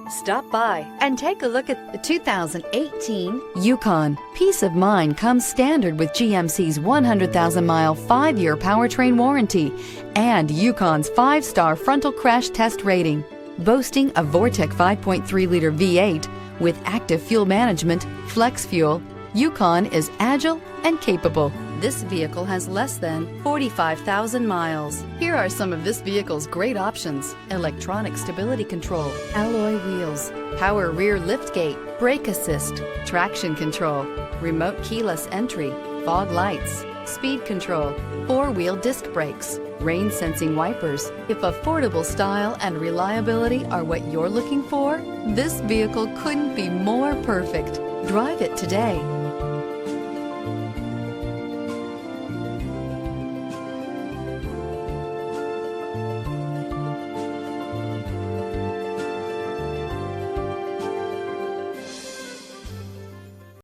Stop by and take a look at the 2018 Yukon. Peace of mind comes standard with GMC's 100,000-mile, 5-year powertrain warranty and Yukon's 5-star frontal crash test rating. Boasting a Vortec 5.3-liter V8 with active fuel management, flex fuel, Yukon is agile and capable. This vehicle has less than 45,000 miles. Here are some of this vehicle's great options: electronic stability control, alloy wheels, power rear liftgate, brake assist, traction control, remote keyless entry, fog lights, speed control, 4-wheel disc brakes, rain sensing wipers. If affordable style and reliability are what you're looking for, this vehicle couldn't be more perfect. Drive it today.